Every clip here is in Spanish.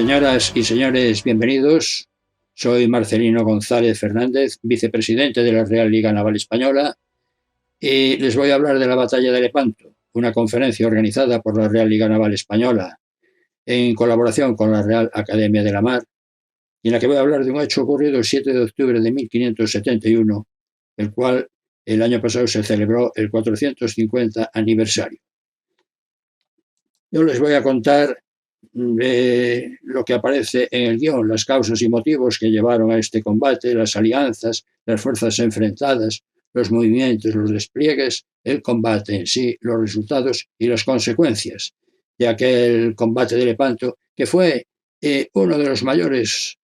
Señoras y señores, bienvenidos. Soy Marcelino González Fernández, vicepresidente de la Real Liga Naval Española, y les voy a hablar de la Batalla de Lepanto, una conferencia organizada por la Real Liga Naval Española en colaboración con la Real Academia de la Mar, y en la que voy a hablar de un hecho ocurrido el 7 de octubre de 1571, el cual el año pasado se celebró el 450 aniversario. Yo les voy a contar de lo que aparece en el guión, las causas y motivos que llevaron a este combate, las alianzas, las fuerzas enfrentadas, los movimientos, los despliegues, el combate en sí, los resultados y las consecuencias de aquel combate de Lepanto, que fue uno de los mayores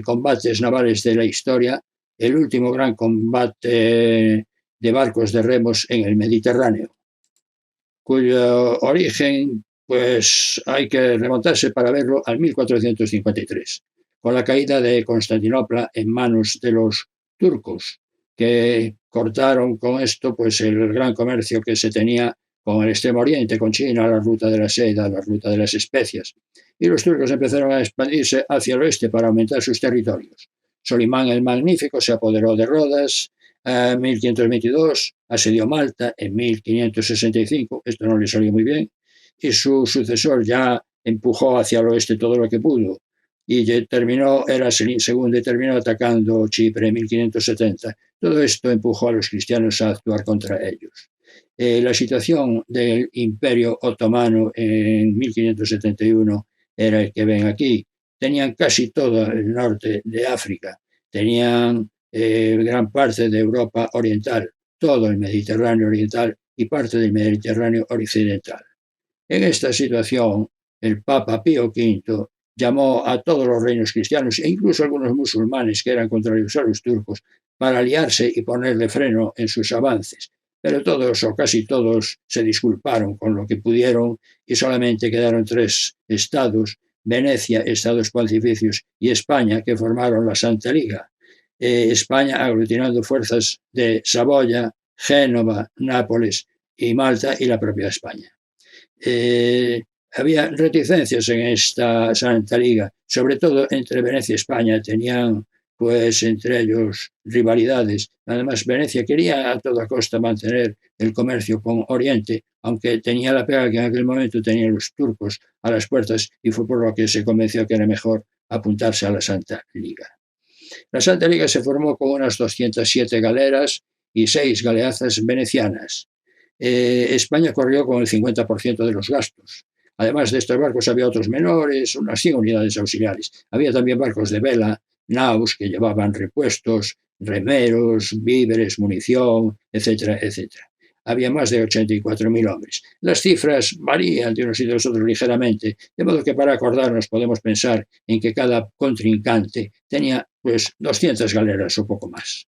combates navales de la historia, el último gran combate de barcos de remos en el Mediterráneo, cuyo origen pues hay que remontarse para verlo al 1453, con la caída de Constantinopla en manos de los turcos, que cortaron con esto pues el gran comercio que se tenía con el Extremo Oriente, con China, la ruta de la seda, la ruta de las especias. Y los turcos empezaron a expandirse hacia el oeste para aumentar sus territorios. Solimán el Magnífico se apoderó de Rodas en 1522, asedió Malta en 1565, esto no le salió muy bien, y su sucesor ya empujó hacia el oeste todo lo que pudo y era Selim II y terminó atacando Chipre en 1570. Todo esto empujó a los cristianos a actuar contra ellos. La situación del Imperio Otomano en 1571 era el que ven aquí. Tenían casi todo el norte de África, tenían gran parte de Europa Oriental, todo el Mediterráneo Oriental y parte del Mediterráneo Occidental. En esta situación, el Papa Pío V llamó a todos los reinos cristianos e incluso a algunos musulmanes que eran contrarios a los turcos para aliarse y ponerle freno en sus avances. Pero todos o casi todos se disculparon con lo que pudieron y solamente quedaron 3 estados, Venecia, estados pontificios, y España, que formaron la Santa Liga. España aglutinando fuerzas de Saboya, Génova, Nápoles y Malta y la propia España. Había reticencias en esta Santa Liga, sobre todo entre Venecia y España, tenían pues entre ellos rivalidades. Además, Venecia quería a toda costa mantener el comercio con Oriente, aunque tenía la pega que en aquel momento tenían los turcos a las puertas, y fue por lo que se convenció que era mejor apuntarse a la Santa Liga. La Santa Liga se formó con unas 207 galeras y 6 galeazas venecianas. España corrió con el 50% de los gastos. Además de estos barcos había otros menores, unas 100 unidades auxiliares. Había también barcos de vela, naus, que llevaban repuestos, remeros, víveres, munición, etcétera, etcétera. Había más de 84.000 hombres. Las cifras varían de unos y de los otros ligeramente, de modo que para acordarnos podemos pensar en que cada contrincante tenía pues 200 galeras o poco más.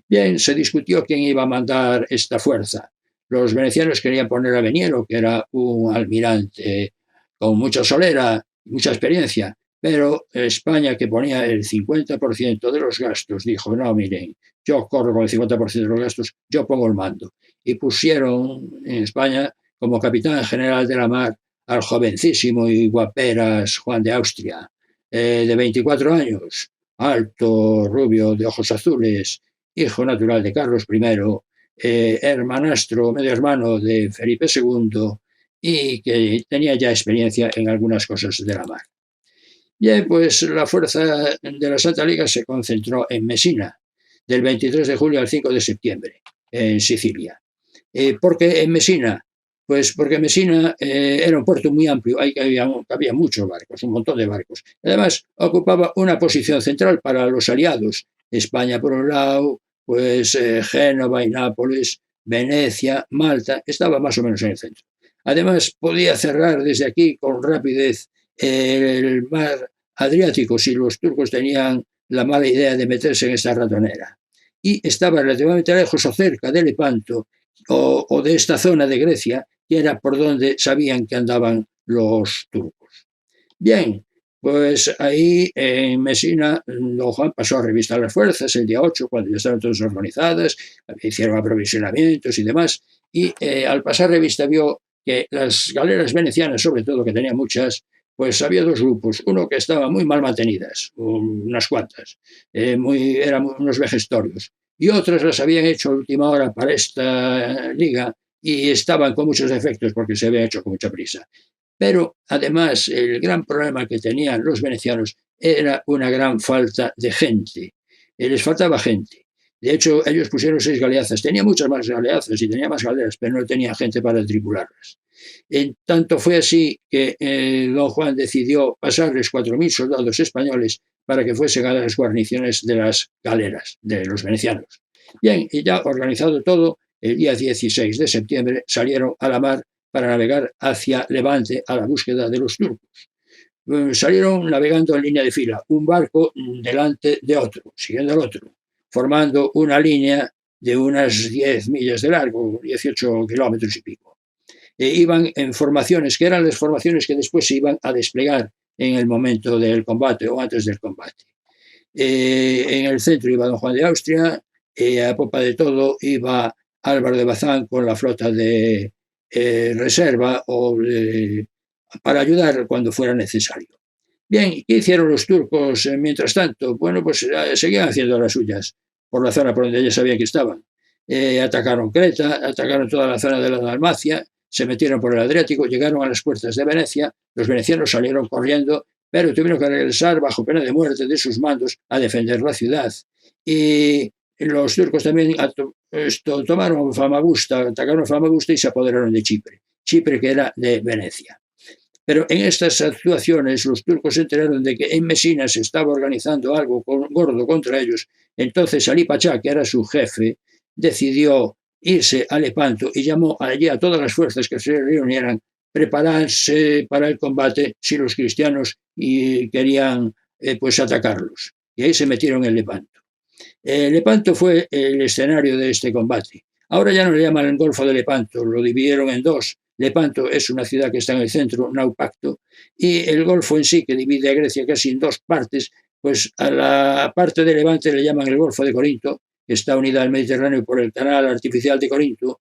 Bien, se discutió quién iba a mandar esta fuerza. Los venecianos querían poner a Veniero, que era un almirante con mucha solera, mucha experiencia, pero España, que ponía el 50% de los gastos, dijo, no, miren, yo corro con el 50% de los gastos, yo pongo el mando. Y pusieron en España como capitán general de la mar al jovencísimo y guaperas Juan de Austria, de 24 años, alto, rubio, de ojos azules, hijo natural de Carlos I, hermanastro, medio hermano de Felipe II, y que tenía ya experiencia en algunas cosas de la mar. Bien, pues la fuerza de la Santa Liga se concentró en Mesina, del 23 de julio al 5 de septiembre, en Sicilia. ¿Por qué en Mesina? Pues porque Mesina era un puerto muy amplio, ahí había muchos barcos, un montón de barcos. Además, ocupaba una posición central para los aliados. España por un lado, pues Génova y Nápoles, Venecia, Malta, estaba más o menos en el centro. Además, podía cerrar desde aquí con rapidez el mar Adriático si los turcos tenían la mala idea de meterse en esta ratonera. Y estaba relativamente lejos o cerca de Lepanto o de esta zona de Grecia, que era por donde sabían que andaban los turcos. Bien, pues ahí en Mesina, don Juan pasó a revistar las fuerzas el día 8, cuando ya estaban todas organizadas, hicieron aprovisionamientos y demás, y al pasar revista vio que las galeras venecianas, sobre todo, que tenían muchas, pues había dos grupos, uno que estaba muy mal mantenidas, unas cuantas, eran unos vejestorios, y otras las habían hecho a última hora para esta liga y estaban con muchos defectos porque se habían hecho con mucha prisa. Pero además el gran problema que tenían los venecianos era una gran falta de gente. Les faltaba gente. De hecho, ellos pusieron 6 galeazas. Tenía muchas más galeazas y tenía más galeras, pero no tenía gente para tripularlas. En tanto fue así que don Juan decidió pasarles 4.000 soldados españoles para que fuesen a las guarniciones de las galeras de los venecianos. Bien, y ya organizado todo, el día 16 de septiembre salieron a la mar para navegar hacia Levante a la búsqueda de los turcos. Salieron navegando en línea de fila, un barco delante de otro, siguiendo al otro, formando una línea de unas 10 millas de largo, 18 kilómetros y pico. Iban en formaciones, que eran las formaciones que después se iban a desplegar en el momento del combate o antes del combate. En el centro iba don Juan de Austria, a popa de todo iba Álvaro de Bazán con la flota de reserva para ayudar cuando fuera necesario. Bien, ¿qué hicieron los turcos mientras tanto? Bueno, pues seguían haciendo las suyas por la zona por donde ya sabían que estaban. Atacaron Creta, atacaron toda la zona de la Dalmacia, se metieron por el Adriático, llegaron a las puertas de Venecia, los venecianos salieron corriendo, pero tuvieron que regresar bajo pena de muerte de sus mandos a defender la ciudad. Y los turcos también tomaron Famagusta, atacaron Famagusta y se apoderaron de Chipre. Chipre que era de Venecia. Pero en estas actuaciones los turcos se enteraron de que en Mesina se estaba organizando algo gordo contra ellos. Entonces Ali Pachá, que era su jefe, decidió irse a Lepanto y llamó allí a todas las fuerzas que se reunieran prepararse para el combate si los cristianos querían pues atacarlos. Y ahí se metieron en Lepanto. Lepanto fue el escenario de este combate. Ahora ya no le llaman el Golfo de Lepanto, lo dividieron en dos. Lepanto es una ciudad que está en el centro, Naupacto, y el Golfo en sí, que divide a Grecia casi en dos partes, pues a la parte de Levante le llaman el Golfo de Corinto, que está unida al Mediterráneo por el canal artificial de Corinto,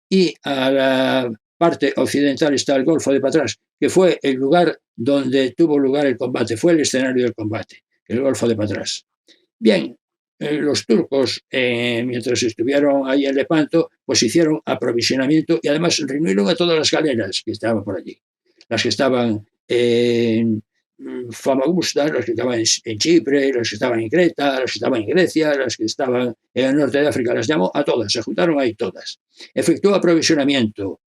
y a la parte occidental está el Golfo de Patras, que fue el lugar donde tuvo lugar el combate, fue el escenario del combate, el Golfo de Patras. Bien, los turcos, mientras estuvieron ahí en Lepanto, pues hicieron aprovisionamiento y además reunieron a todas las galeras que estaban por allí. Las que estaban en Famagusta, las que estaban en Chipre, las que estaban en Creta, las que estaban en Grecia, las que estaban en el norte de África, las llamó a todas, se juntaron ahí todas. Efectuó aprovisionamiento,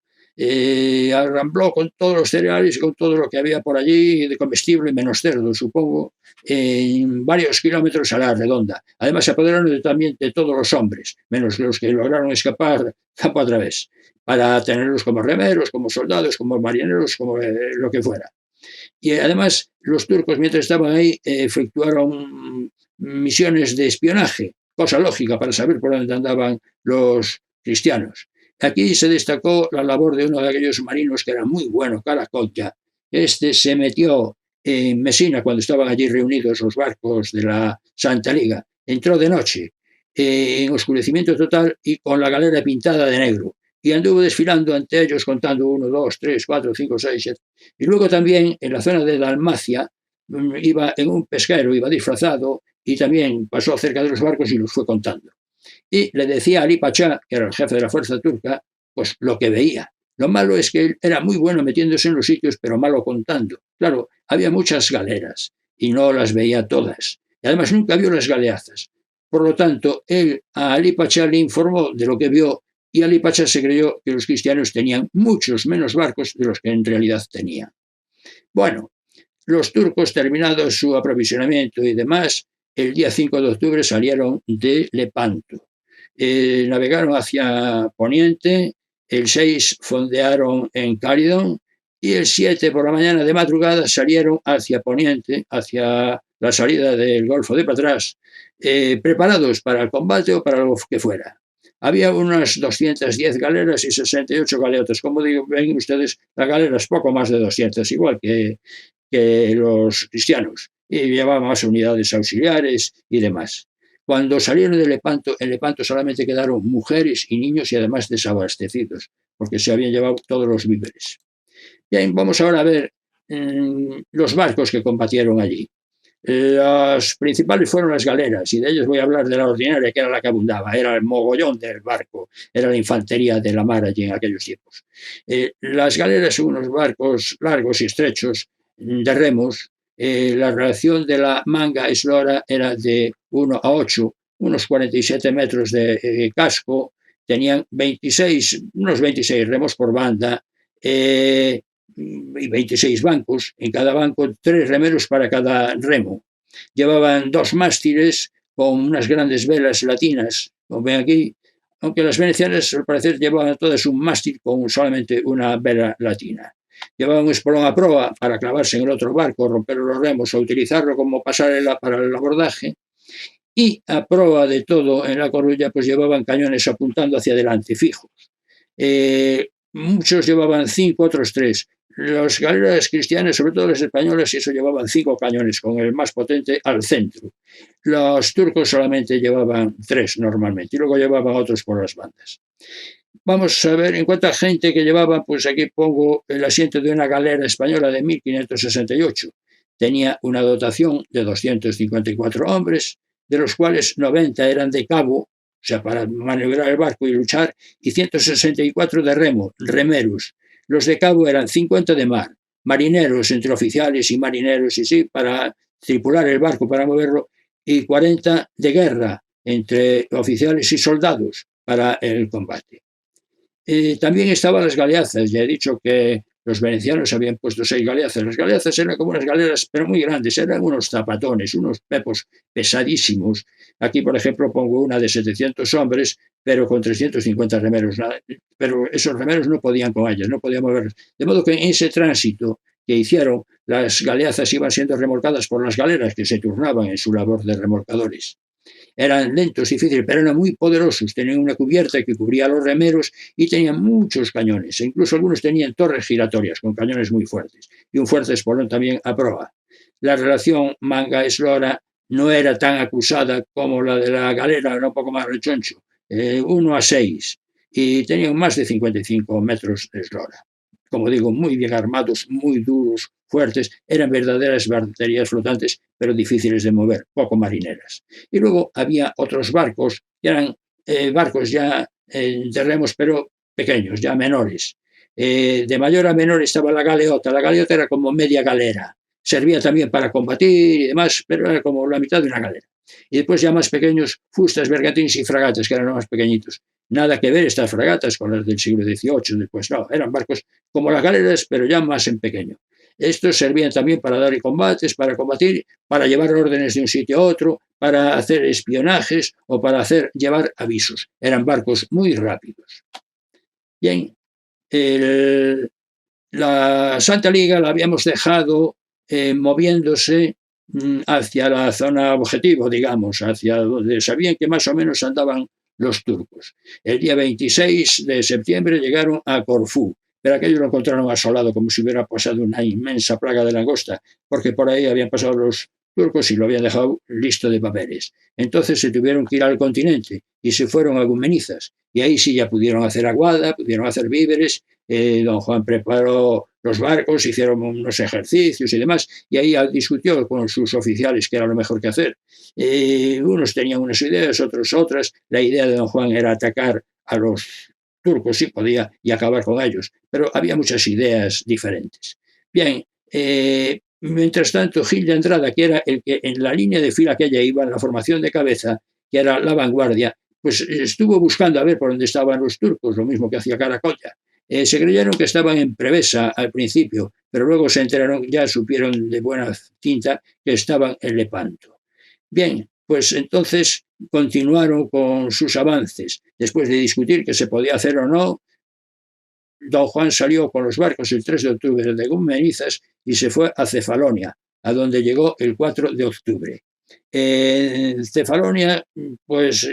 arrambló con todos los cereales y con todo lo que había por allí de comestible, menos cerdo, supongo, en varios kilómetros a la redonda. Además, se apoderaron también de todos los hombres, menos los que lograron escapar campo a través, para tenerlos como remeros, como soldados, como marineros, como lo que fuera. Y además, los turcos, mientras estaban ahí, efectuaron misiones de espionaje, cosa lógica para saber por dónde andaban los cristianos. Aquí se destacó la labor de uno de aquellos marinos que era muy bueno, Caracolta. Este se metió en Mesina cuando estaban allí reunidos los barcos de la Santa Liga. Entró de noche, en oscurecimiento total y con la galera pintada de negro. Y anduvo desfilando ante ellos contando 1, 2, 3, 4, 5, 6, 7. Y luego también en la zona de Dalmacia iba en un pesquero, iba disfrazado y también pasó cerca de los barcos y los fue contando. Y le decía a Ali Pachá, que era el jefe de la fuerza turca, pues lo que veía. Lo malo es que él era muy bueno metiéndose en los sitios, pero malo contando. Claro, había muchas galeras y no las veía todas. Y además nunca vio las galeazas. Por lo tanto, él a Ali Pachá le informó de lo que vio y Ali Pachá se creyó que los cristianos tenían muchos menos barcos de los que en realidad tenían. Bueno, los turcos, terminado su aprovisionamiento y demás, el día 5 de octubre salieron de Lepanto. Navegaron hacia Poniente, el 6 fondearon en Calidón y el 7 por la mañana de madrugada salieron hacia Poniente, hacia la salida del Golfo de Patras, preparados para el combate o para lo que fuera. Había unas 210 galeras y 68 galeotas. Como digo, ven ustedes, la galera es poco más de 200, igual que los cristianos. Y llevaban más unidades auxiliares y demás. Cuando salieron de Lepanto, en Lepanto solamente quedaron mujeres y niños y además desabastecidos, porque se habían llevado todos los víveres. Bien, vamos ahora a ver los barcos que combatieron allí. Los principales fueron las galeras, y de ellos voy a hablar de la ordinaria, que era la que abundaba, era el mogollón del barco, era la infantería de la mar allí en aquellos tiempos. Las galeras son unos barcos largos y estrechos de remos. La relación de la manga eslora era de 1 a 8, unos 47 metros de casco, tenían unos 26 remos por banda, y 26 bancos, en cada banco 3 remeros para cada remo. Llevaban 2 mástiles con unas grandes velas latinas, como ven aquí, aunque las venecianas al parecer llevaban todas un mástil con solamente una vela latina. Llevaban un espolón a proa para clavarse en el otro barco, romper los remos o utilizarlo como pasarela para el abordaje. Y a proa de todo en La Coruña pues llevaban cañones apuntando hacia adelante, fijos. Muchos llevaban 5, otros 3. Las galeras cristianas, sobre todo las españolas, eso llevaban 5 cañones, con el más potente al centro. Los turcos solamente llevaban 3 normalmente, y luego llevaban otros por las bandas. Vamos a ver en cuánta gente que llevaba, pues aquí pongo el asiento de una galera española de 1568. Tenía una dotación de 254 hombres, de los cuales 90 eran de cabo, o sea, para maniobrar el barco y luchar, y 164 de remo, remeros. Los de cabo eran 50 de mar, marineros entre oficiales y marineros, y sí, para tripular el barco, para moverlo, y 40 de guerra entre oficiales y soldados para el combate. También estaban las galeazas. Ya he dicho que los venecianos habían puesto 6 galeazas. Las galeazas eran como unas galeras, pero muy grandes, eran unos zapatones, unos pepos pesadísimos. Aquí, por ejemplo, pongo una de 700 hombres, pero con 350 remeros. Pero esos remeros no podían con ellas, no podían moverlos. De modo que en ese tránsito que hicieron, las galeazas iban siendo remolcadas por las galeras, que se turnaban en su labor de remolcadores. Eran lentos, difíciles, pero eran muy poderosos. Tenían una cubierta que cubría a los remeros y tenían muchos cañones. E incluso algunos tenían torres giratorias con cañones muy fuertes y un fuerte espolón también a proa. La relación manga-eslora no era tan acusada como la de la galera, era un poco más rechoncho, 1 a 6, y tenían más de 55 metros de eslora. Como digo, muy bien armados, muy duros, fuertes, eran verdaderas baterías flotantes, pero difíciles de mover, poco marineras. Y luego había otros barcos, que eran barcos ya de remos, pero pequeños, ya menores. De mayor a menor estaba la galeota. La galeota era como media galera. Servía también para combatir y demás, pero era como la mitad de una galera. Y después ya más pequeños, fustas, bergantines y fragatas, que eran los más pequeñitos. Nada que ver estas fragatas con las del siglo XVIII, después no, eran barcos como las galeras, pero ya más en pequeño. Estos servían también para dar combates, para combatir, para llevar órdenes de un sitio a otro, para hacer espionajes o para llevar avisos. Eran barcos muy rápidos. Bien, la Santa Liga la habíamos dejado moviéndose hacia la zona objetivo, digamos, hacia donde sabían que más o menos andaban los turcos. El día 26 de septiembre llegaron a Corfú, pero aquello lo encontraron asolado, como si hubiera pasado una inmensa plaga de langosta, porque por ahí habían pasado los turcos y lo habían dejado listo de papeles. Entonces se tuvieron que ir al continente y se fueron a Gumenizas, y ahí sí ya pudieron hacer aguada, pudieron hacer víveres. Don Juan preparó los barcos, hicieron unos ejercicios y demás, y ahí discutió con sus oficiales qué era lo mejor que hacer. Unos tenían unas ideas, otros otras. La idea de don Juan era atacar a los turcos si podía y acabar con ellos, pero había muchas ideas diferentes. Bien, mientras tanto, Gil de Andrada, que era el que en la línea de fila que ella iba, en la formación de cabeza, que era la vanguardia, pues estuvo buscando a ver por dónde estaban los turcos, lo mismo que hacía Caracolla. Se creyeron que estaban en Prevesa al principio, pero luego se enteraron, ya supieron de buena tinta, que estaban en Lepanto. Bien, pues entonces continuaron con sus avances. Después de discutir qué se podía hacer o no, don Juan salió con los barcos el 3 de octubre de Gumenizas y se fue a Cefalonia, a donde llegó el 4 de octubre. En Cefalonia, pues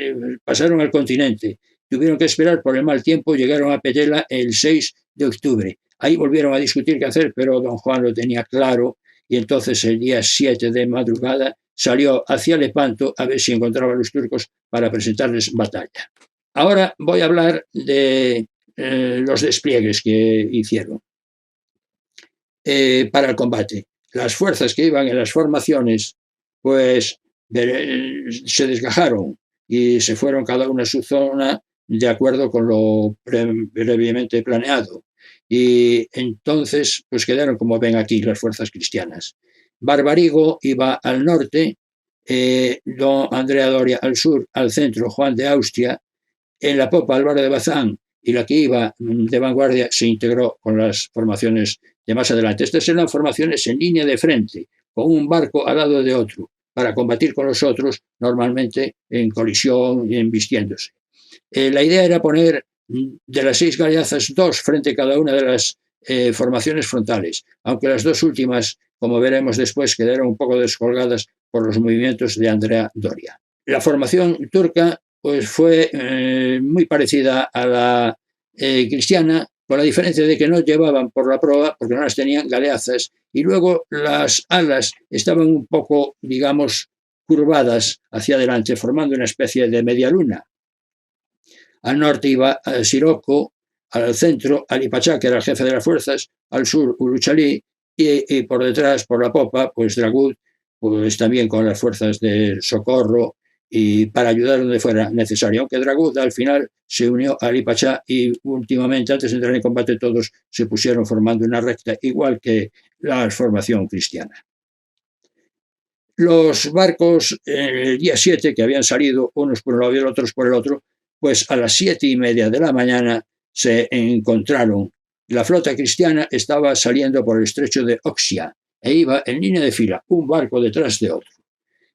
pasaron al continente. Tuvieron que esperar por el mal tiempo, llegaron a Petela el 6 de octubre. Ahí volvieron a discutir qué hacer, pero don Juan lo tenía claro y entonces el día 7 de madrugada salió hacia Lepanto a ver si encontraba a los turcos para presentarles batalla. Ahora voy a hablar de los despliegues que hicieron. para el combate. Las fuerzas que iban en las formaciones, pues se desgajaron y se fueron cada una a su zona de acuerdo con lo previamente planeado. Y entonces, pues quedaron como ven aquí las fuerzas cristianas. Barbarigo iba al norte, don Andrea Doria al sur, al centro Juan de Austria, en la popa Álvaro de Bazán y la que iba de vanguardia se integró con las formaciones de más adelante. Estas eran formaciones en línea de frente, con un barco al lado de otro, para combatir con los otros, normalmente en colisión y embistiéndose. La idea era poner de las 6 galeazas 2 frente a cada una de las formaciones frontales, aunque las dos últimas, como veremos después, quedaron un poco descolgadas por los movimientos de Andrea Doria. La formación turca pues fue muy parecida a la cristiana, con la diferencia de que no llevaban por la proa, porque no las tenían galeazas, y luego las alas estaban un poco, digamos, curvadas hacia adelante, formando una especie de media luna. Al norte iba Siroco, al centro Ali Pachá, que era el jefe de las fuerzas, al sur Uruchalí, y por detrás, por la popa, pues Dragut, pues también con las fuerzas de socorro y para ayudar donde fuera necesario. Aunque Dragut al final se unió a Ali Pachá y últimamente, antes de entrar en combate, todos se pusieron formando una recta, igual que la formación cristiana. Los barcos, el día 7, que habían salido unos por un lado y otros por el otro, pues a las 7:30 de la mañana se encontraron. La flota cristiana estaba saliendo por el estrecho de Oxia e iba en línea de fila, un barco detrás de otro.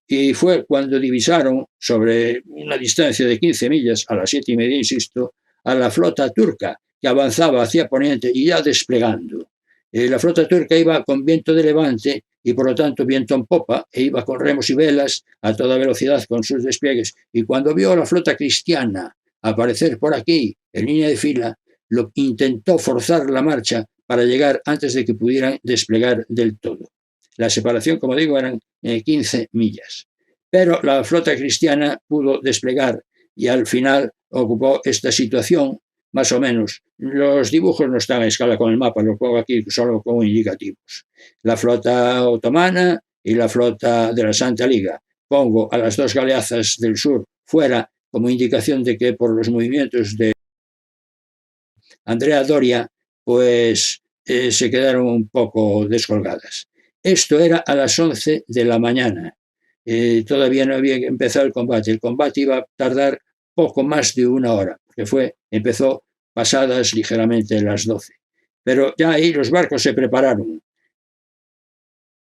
Y fue cuando divisaron, sobre una distancia de 15 millas, a las 7:30, insisto, a la flota turca, que avanzaba hacia poniente y ya desplegando. La flota turca iba con viento de levante y por lo tanto viento en popa, e iba con remos y velas a toda velocidad con sus despliegues. Y cuando vio a la flota cristiana aparecer por aquí en línea de fila, lo intentó forzar la marcha para llegar antes de que pudieran desplegar del todo. La separación, como digo, eran 15 millas. Pero la flota cristiana pudo desplegar y al final ocupó esta situación, más o menos. Los dibujos no están a escala con el mapa, lo pongo aquí solo como indicativos. La flota otomana y la flota de la Santa Liga. Pongo a las dos galeazas del sur fuera como indicación de que por los movimientos de Andrea Doria, pues se quedaron un poco descolgadas. Esto era a las 11 de la mañana. Todavía no había empezado el combate. El combate iba a tardar poco más de una hora, porque empezó pasadas ligeramente las 12. Pero ya ahí los barcos se prepararon.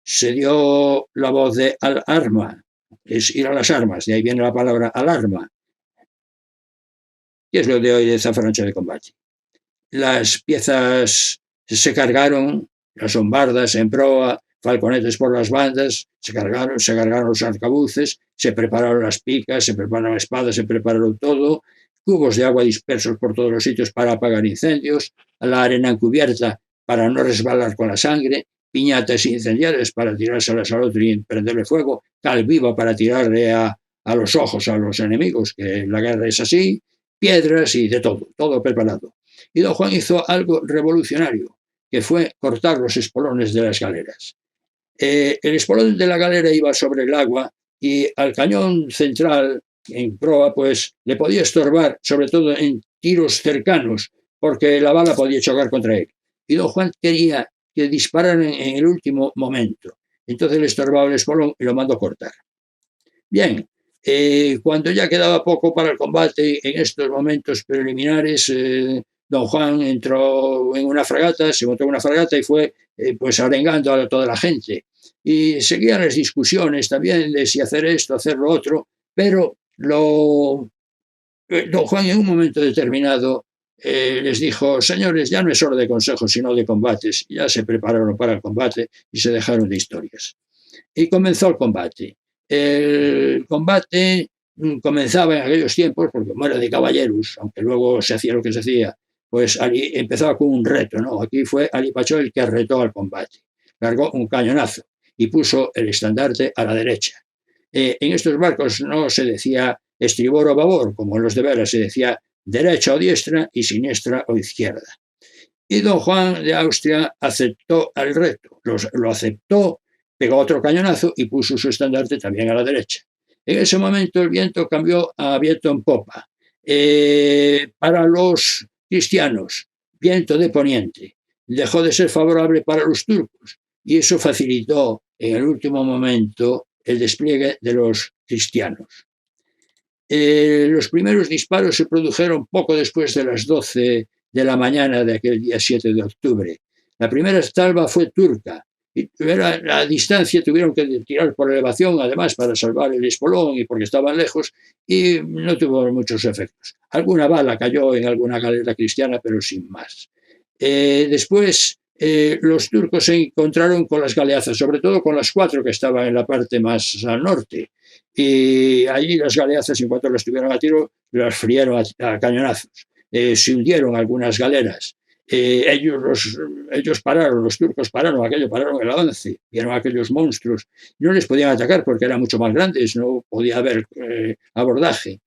Se dio la voz de alarma, es ir a las armas, de ahí viene la palabra alarma. Y es lo de hoy de zafarrancho de combate. Las piezas se cargaron, las bombardas en proa, falconetes por las bandas, se cargaron los arcabuces, se prepararon las picas, se prepararon espadas, se prepararon todo, cubos de agua dispersos por todos los sitios para apagar incendios, la arena encubierta para no resbalar con la sangre, piñatas incendiarias para tirárselas al otro y prenderle fuego, cal viva para tirarle a los ojos a los enemigos, que la guerra es así, piedras y de todo, todo preparado. Y don Juan hizo algo revolucionario, que fue cortar los espolones de las galeras. El espolón de la galera iba sobre el agua y al cañón central, en proa, pues le podía estorbar, sobre todo en tiros cercanos, porque la bala podía chocar contra él. Y don Juan quería que dispararan en el último momento. Entonces le estorbaba el espolón y lo mandó cortar. Bien, cuando ya quedaba poco para el combate, en estos momentos preliminares, don Juan entró en una fragata, se montó en una fragata y fue pues arengando a toda la gente. Y seguían las discusiones también de si hacer esto, hacer lo otro, pero don Juan en un momento determinado les dijo: señores, ya no es hora de consejos, sino de combates. Y ya se prepararon para el combate y se dejaron de historias. Y comenzó el combate. El combate comenzaba en aquellos tiempos, porque como era de caballeros, aunque luego se hacía lo que se hacía, pues Ali empezaba con un reto, ¿no? Aquí fue Ali Pachó el que retó al combate. Largó un cañonazo y puso el estandarte a la derecha. En estos barcos no se decía estribor o babor, como en los de vela, se decía derecha o diestra y siniestra o izquierda. Y don Juan de Austria aceptó el reto, lo aceptó, pegó otro cañonazo y puso su estandarte también a la derecha. En ese momento el viento cambió a viento en popa. Para los cristianos, viento de poniente. Dejó de ser favorable para los turcos y eso facilitó en el último momento el despliegue de los cristianos. Los primeros disparos se produjeron poco después de las 12 de la mañana de aquel día 7 de octubre. La primera salva fue turca. Y la distancia tuvieron que tirar por elevación, además, para salvar el espolón y porque estaban lejos, y no tuvo muchos efectos. Alguna bala cayó en alguna galera cristiana, pero sin más. Después, los turcos se encontraron con las galeazas, sobre todo con las 4 que estaban en la parte más al norte. Y allí las galeazas, en cuanto las tuvieron a tiro, las frieron a cañonazos. Se hundieron algunas galeras. Ellos pararon, los turcos pararon el avance, vieron aquellos monstruos. No les podían atacar porque eran mucho más grandes, no podía haber abordaje.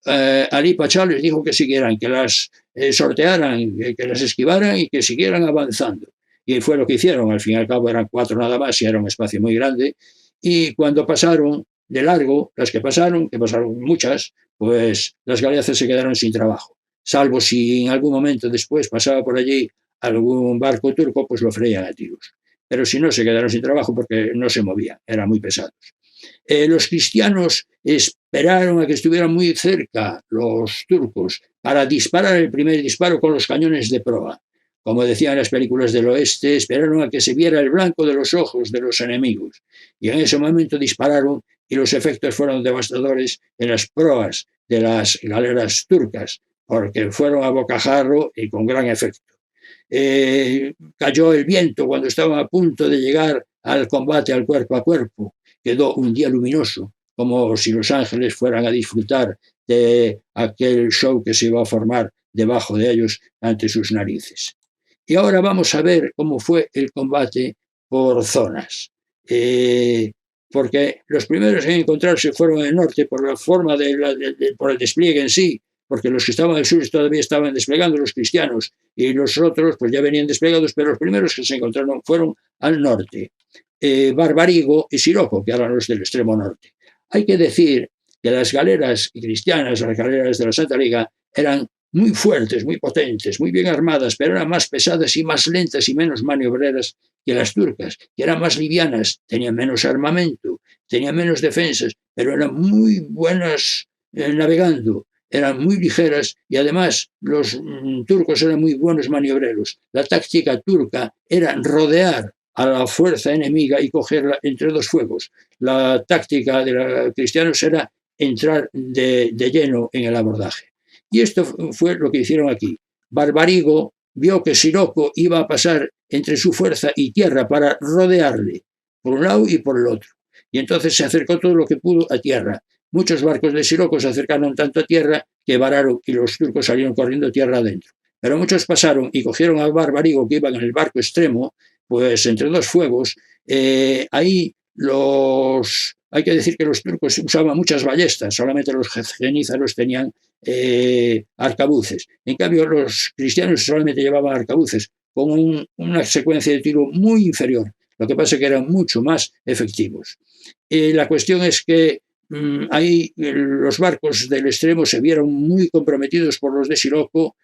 Ali Pasha les dijo que siguieran, que las sortearan, que las esquivaran y que siguieran avanzando. Y fue lo que hicieron. Al fin y al cabo eran 4 nada más y era un espacio muy grande. Y cuando pasaron de largo, las que pasaron muchas, pues las galeazas se quedaron sin trabajo. Salvo si en algún momento después pasaba por allí algún barco turco, pues lo freían a tiros. Pero si no, se quedaron sin trabajo porque no se movían, eran muy pesados. Los cristianos esperaron a que estuvieran muy cerca los turcos para disparar el primer disparo con los cañones de proa. Como decían las películas del oeste, esperaron a que se viera el blanco de los ojos de los enemigos. Y en ese momento dispararon y los efectos fueron devastadores en las proas de las galeras turcas, porque fueron a bocajarro y con gran efecto. Cayó el viento cuando estaban a punto de llegar al combate al cuerpo a cuerpo. Quedó un día luminoso, como si los ángeles fueran a disfrutar de aquel show que se iba a formar debajo de ellos ante sus narices. Y ahora vamos a ver cómo fue el combate por zonas. Porque los primeros en encontrarse fueron en el norte por la forma por el despliegue en sí, porque los que estaban al sur todavía estaban desplegando, los cristianos, y los otros pues ya venían desplegados, pero los primeros que se encontraron fueron al norte. Barbarigo y Siroco, que eran los del extremo norte. Hay que decir que las galeras cristianas, las galeras de la Santa Liga, eran muy fuertes, muy potentes, muy bien armadas, pero eran más pesadas y más lentas y menos maniobreras que las turcas, que eran más livianas, tenían menos armamento, tenían menos defensas, pero eran muy buenas navegando, eran muy ligeras y además los turcos eran muy buenos maniobreros. La táctica turca era rodear a la fuerza enemiga y cogerla entre dos fuegos. La táctica de los cristianos era entrar de lleno en el abordaje. Y esto fue lo que hicieron aquí. Barbarigo vio que Siroco iba a pasar entre su fuerza y tierra para rodearle, por un lado y por el otro. Y entonces se acercó todo lo que pudo a tierra. Muchos barcos de Siroco se acercaron tanto a tierra que vararon y los turcos salieron corriendo tierra adentro. Pero muchos pasaron y cogieron a Barbarigo, que iban en el barco extremo, pues entre dos fuegos. Ahí hay que decir que los turcos usaban muchas ballestas, solamente los genízaros tenían arcabuces. En cambio, los cristianos solamente llevaban arcabuces, con una secuencia de tiro muy inferior. Lo que pasa es que eran mucho más efectivos. La cuestión es que ahí los barcos del extremo se vieron muy comprometidos por los de Siroco.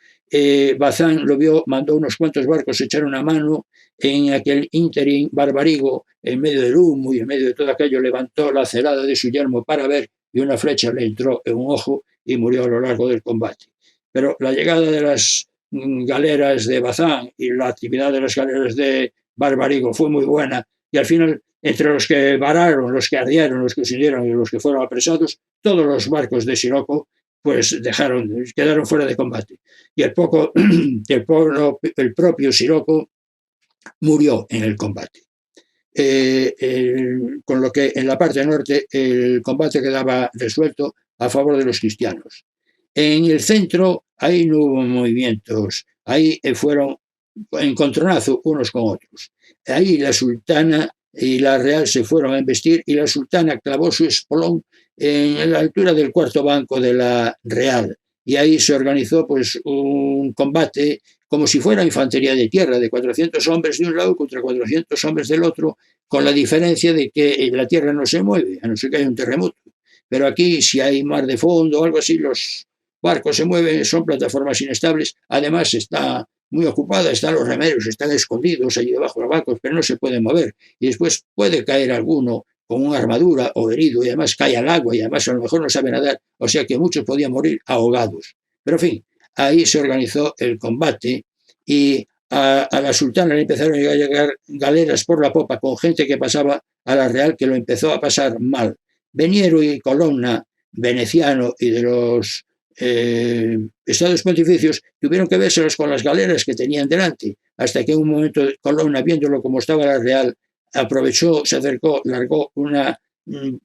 Bazán lo vio, mandó unos cuantos barcos, echaron a mano. En aquel ínterin, Barbarigo, en medio del humo y en medio de todo aquello, levantó la celada de su yelmo para ver y una flecha le entró en un ojo y murió a lo largo del combate. Pero la llegada de las galeras de Bazán y la actividad de las galeras de Barbarigo fue muy buena y al final, entre los que vararon, los que ardieron, los que se hundieron y los que fueron apresados, todos los barcos de Siroco pues quedaron fuera de combate. Y el propio Siroco murió en el combate. Con lo que en la parte norte el combate quedaba resuelto a favor de los cristianos. En el centro ahí no hubo movimientos, ahí fueron encontronazo unos con otros. Ahí la sultana y la real se fueron a embestir y la sultana clavó su espolón en la altura del cuarto banco de la real. Y ahí se organizó pues un combate como si fuera infantería de tierra, de 400 hombres de un lado contra 400 hombres del otro, con la diferencia de que la tierra no se mueve, a no ser que haya un terremoto. Pero aquí, si hay mar de fondo o algo así, los barcos se mueven, son plataformas inestables. Además, está muy ocupada, están los remeros, están escondidos allí debajo de los barcos, pero no se pueden mover. Y después puede caer alguno con una armadura o herido, y además cae al agua, y además a lo mejor no sabe nadar, o sea que muchos podían morir ahogados. Pero en fin, ahí se organizó el combate, y a la sultana le empezaron a llegar galeras por la popa con gente que pasaba a la Real, que lo empezó a pasar mal. Veniero y Colonna, veneciano y de los estados pontificios, tuvieron que vérselos con las galeras que tenían delante, hasta que en un momento Colonna, viéndolo como estaba la Real, aprovechó, se acercó, largó una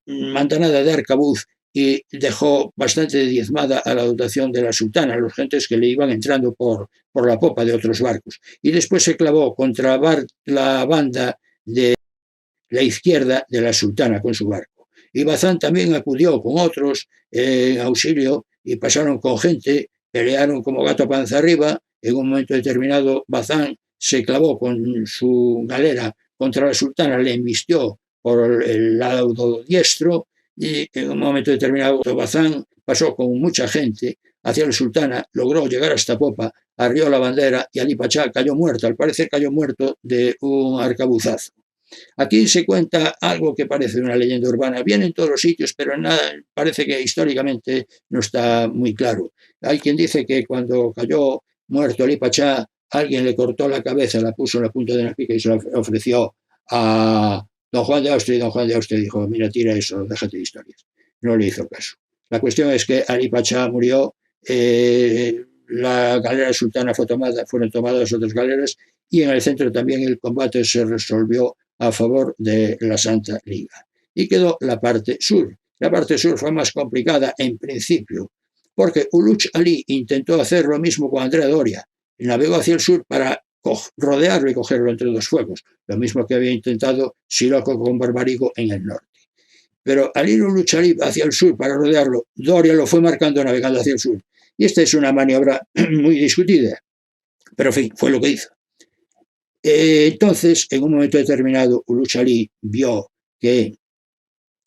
mandanada de arcabuz y dejó bastante diezmada a la dotación de la sultana, a los gentes que le iban entrando por la popa de otros barcos. Y después se clavó contra la banda de la izquierda de la sultana con su barco. Y Bazán también acudió con otros en auxilio y pasaron con gente, pelearon como gato panza arriba. En un momento determinado, Bazán se clavó con su galera contra la sultana, le embistió por el lado diestro, y en un momento determinado Bazán pasó con mucha gente hacia la sultana, logró llegar hasta popa, arrió la bandera y Ali Pachá cayó muerto, al parecer cayó muerto de un arcabuzazo. Aquí se cuenta algo que parece una leyenda urbana, viene en todos los sitios, pero nada, parece que históricamente no está muy claro. Hay quien dice que cuando cayó muerto Ali Pachá, alguien le cortó la cabeza, la puso en la punta de una pica y se la ofreció a don Juan de Austria, y don Juan de Austria dijo: mira, tira eso, déjate de historias. No le hizo caso. La cuestión es que Ali Pachá murió, la galera sultana fueron tomadas otras galeras, y en el centro también el combate se resolvió a favor de la Santa Liga. Y quedó la parte sur. La parte sur fue más complicada en principio, porque Uluch Ali intentó hacer lo mismo con Andrea Doria. Navegó hacia el sur para rodearlo y cogerlo entre dos fuegos, lo mismo que había intentado Siroco con Barbarigo en el norte. Pero al ir Uluch Ali hacia el sur para rodearlo, Doria lo fue marcando navegando hacia el sur. Y esta es una maniobra muy discutida, pero en fin, fue lo que hizo. Entonces, en un momento determinado, Uluch Ali vio que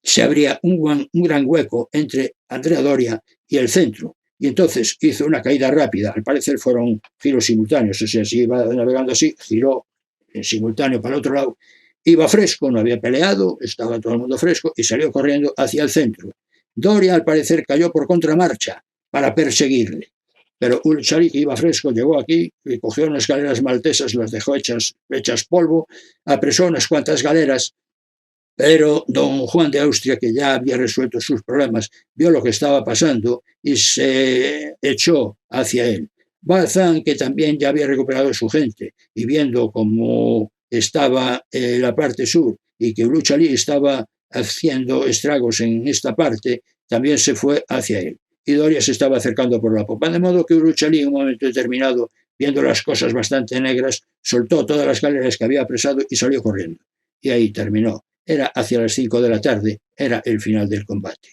se abría un gran hueco entre Andrea Doria y el centro, y entonces hizo una caída rápida. Al parecer fueron giros simultáneos, o sea, si iba navegando así, giró en simultáneo para el otro lado. Iba fresco, no había peleado, estaba todo el mundo fresco, y salió corriendo hacia el centro. Doria, al parecer, cayó por contramarcha para perseguirle. Pero Uluch Ali, que iba fresco, llegó aquí y cogió unas galeras maltesas, las dejó hechas polvo, apresó unas cuantas galeras, pero don Juan de Austria, que ya había resuelto sus problemas, vio lo que estaba pasando y se echó hacia él. Bazán, que también ya había recuperado su gente, y viendo cómo estaba la parte sur y que Uluch Ali estaba haciendo estragos en esta parte, también se fue hacia él. Y Doria se estaba acercando por la popa, de modo que Uluch Ali, en un momento determinado, viendo las cosas bastante negras, soltó todas las galeras que había apresado y salió corriendo. Y ahí terminó. Era hacia las 5 de la tarde, era el final del combate.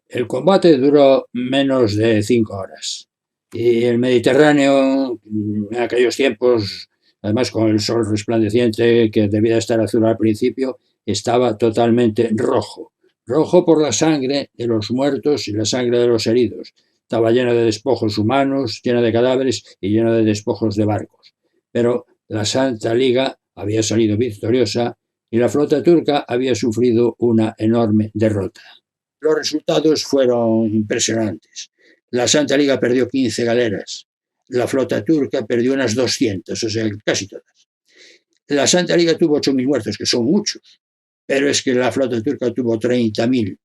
El combate duró menos de 5 horas. Y el Mediterráneo, en aquellos tiempos, además con el sol resplandeciente, que debía estar azul al principio, estaba totalmente rojo. Rojo por la sangre de los muertos y la sangre de los heridos. Estaba llena de despojos humanos, llena de cadáveres y llena de despojos de barcos. Pero la Santa Liga había salido victoriosa y la flota turca había sufrido una enorme derrota. Los resultados fueron impresionantes. La Santa Liga perdió 15 galeras, la flota turca perdió unas 200, o sea, casi todas. La Santa Liga tuvo 8.000 muertos, que son muchos, pero es que la flota turca tuvo 30.000.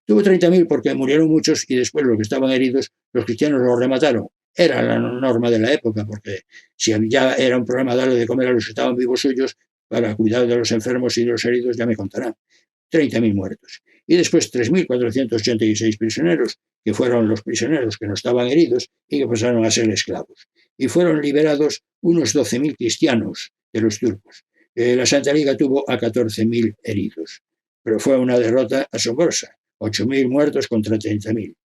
Tuvo 30.000 porque murieron muchos y después los que estaban heridos, los cristianos los remataron. Era la norma de la época, porque si ya era un problema darle de comer a los que estaban vivos suyos, para cuidar de los enfermos y de los heridos, ya me contarán. 30.000 muertos. Y después 3.486 prisioneros, que fueron los prisioneros que no estaban heridos y que pasaron a ser esclavos. Y fueron liberados unos 12.000 cristianos de los turcos. La Santa Liga tuvo a 14.000 heridos. Pero fue una derrota asombrosa. 8.000 muertos contra 30.000.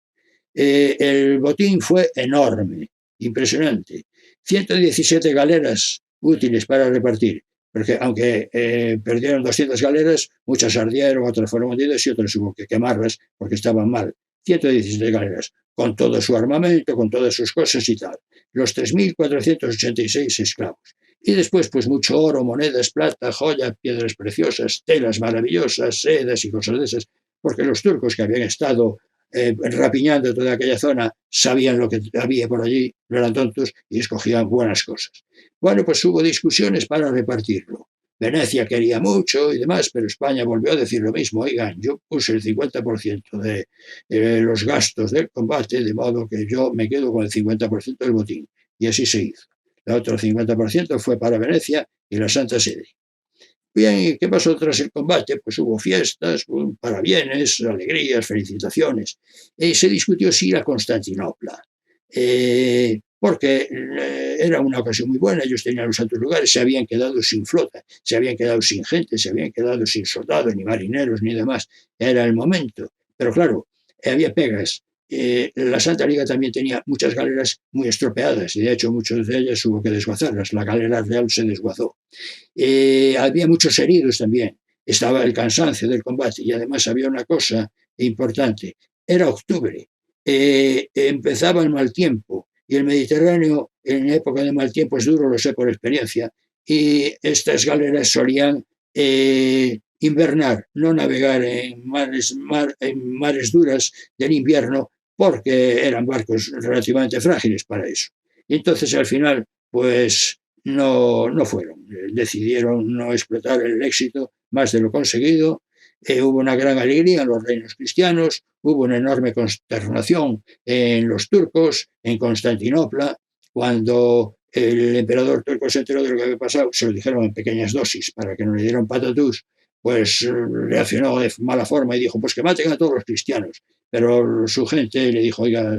El botín fue enorme, impresionante. 117 galeras útiles para repartir, porque aunque perdieron 200 galeras, muchas ardieron, otras fueron hundidas y otras hubo que quemarlas porque estaban mal. 117 galeras, con todo su armamento, con todas sus cosas y tal. Los 3.486 esclavos. Y después, pues mucho oro, monedas, plata, joyas, piedras preciosas, telas maravillosas, sedas y cosas de esas, porque los turcos que habían estado rapiñando toda aquella zona sabían lo que había por allí, no eran tontos y escogían buenas cosas. Bueno, pues hubo discusiones para repartirlo. Venecia quería mucho y demás, pero España volvió a decir lo mismo. Oigan, yo puse el 50% de los gastos del combate, de modo que yo me quedo con el 50% del botín. Y así se hizo. El otro 50% fue para Venecia y la Santa Sede. Bien, ¿y qué pasó tras el combate? Pues hubo fiestas, parabienes, alegrías, felicitaciones. Se discutió si ir a Constantinopla, porque era una ocasión muy buena, ellos tenían los santos lugares, se habían quedado sin flota, se habían quedado sin gente, se habían quedado sin soldados, ni marineros, ni demás. Era el momento. Pero claro, había pegas. La Santa Liga también tenía muchas galeras muy estropeadas y de hecho muchas de ellas hubo que desguazarlas. La galera real se desguazó. Había muchos heridos también. Estaba el cansancio del combate y además había una cosa importante. Era octubre. Empezaba el mal tiempo y el Mediterráneo en época de mal tiempo es duro, lo sé por experiencia, y estas galeras solían invernar, no navegar en mares duras del invierno porque eran barcos relativamente frágiles para eso. Y entonces al final pues no fueron, decidieron no explotar el éxito más de lo conseguido. Hubo una gran alegría en los reinos cristianos, hubo una enorme consternación en los turcos, en Constantinopla, cuando el emperador turco se enteró de lo que había pasado, se lo dijeron en pequeñas dosis para que no le dieran patatús, pues reaccionó de mala forma y dijo, pues que maten a todos los cristianos. Pero su gente le dijo, oiga,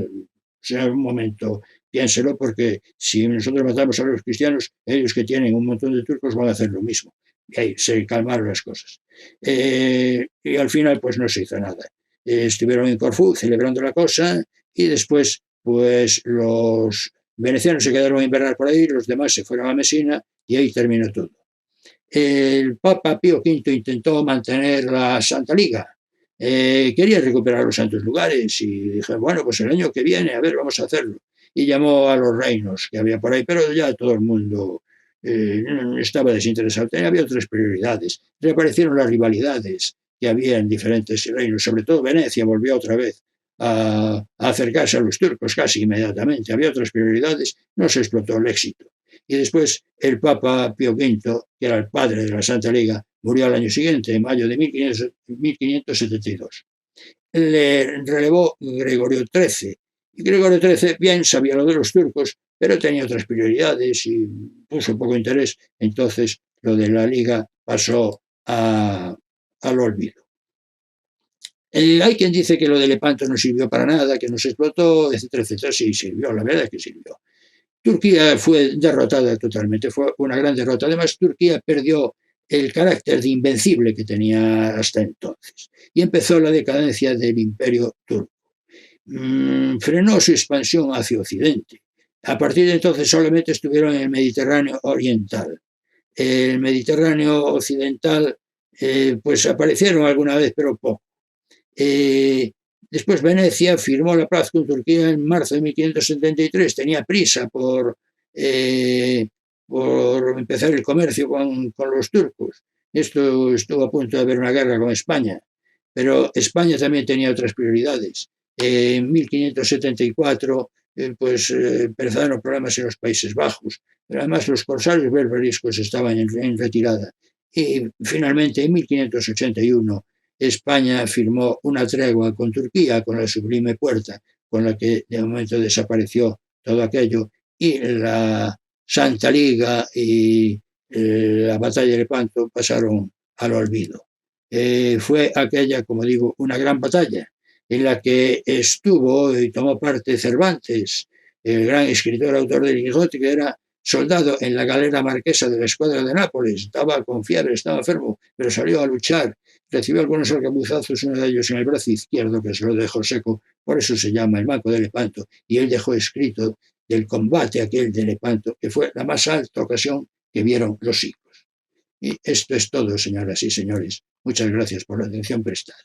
sea un momento, piénselo, porque si nosotros matamos a los cristianos, ellos que tienen un montón de turcos van a hacer lo mismo. Y ahí se calmaron las cosas. Y al final, pues no se hizo nada. Estuvieron en Corfú celebrando la cosa y después, pues los venecianos se quedaron a invernar por ahí, los demás se fueron a Mesina y ahí terminó todo. El Papa Pío V intentó mantener la Santa Liga. Quería recuperar los santos lugares y dijo, bueno, pues el año que viene, a ver, vamos a hacerlo. Y llamó a los reinos que había por ahí, pero ya todo el mundo estaba desinteresado. Había otras prioridades. Reaparecieron las rivalidades que había en diferentes reinos, sobre todo Venecia volvió otra vez a acercarse a los turcos casi inmediatamente. Había otras prioridades, no se explotó el éxito. Y después el Papa Pío V, que era el padre de la Santa Liga, murió al año siguiente, en mayo de 1572. Le relevó Gregorio XIII. Y Gregorio XIII bien sabía lo de los turcos, pero tenía otras prioridades y puso poco interés. Entonces lo de la Liga pasó al olvido. Hay quien dice que lo de Lepanto no sirvió para nada, que no se explotó, etcétera, etcétera. Sí, sirvió, la verdad es que sirvió. Turquía fue derrotada totalmente, fue una gran derrota. Además, Turquía perdió el carácter de invencible que tenía hasta entonces y empezó la decadencia del imperio turco. Frenó su expansión hacia Occidente. A partir de entonces solamente estuvieron en el Mediterráneo oriental. El Mediterráneo occidental, pues aparecieron alguna vez, pero poco. Después Venecia firmó la paz con Turquía en marzo de 1573. Tenía prisa por empezar el comercio con los turcos. Esto estuvo a punto de haber una guerra con España, pero España también tenía otras prioridades. En 1574 pues empezaron problemas en los Países Bajos, pero además los corsarios berberiscos estaban en retirada. Y finalmente en 1581 España firmó una tregua con Turquía, con la Sublime Puerta, con la que de momento desapareció todo aquello, y la Santa Liga y la batalla de Lepanto pasaron al olvido. Fue aquella, como digo, una gran batalla en la que estuvo y tomó parte Cervantes, el gran escritor, autor del Quijote, que era soldado en la galera marquesa de la escuadra de Nápoles, estaba con fiebre, estaba enfermo, pero salió a luchar, recibió algunos arcabuzazos, uno de ellos en el brazo izquierdo, que se lo dejó seco, por eso se llama el Banco de Lepanto, y él dejó escrito del combate aquel de Lepanto, que fue la más alta ocasión que vieron los siglos. Y esto es todo, señoras y señores. Muchas gracias por la atención prestada.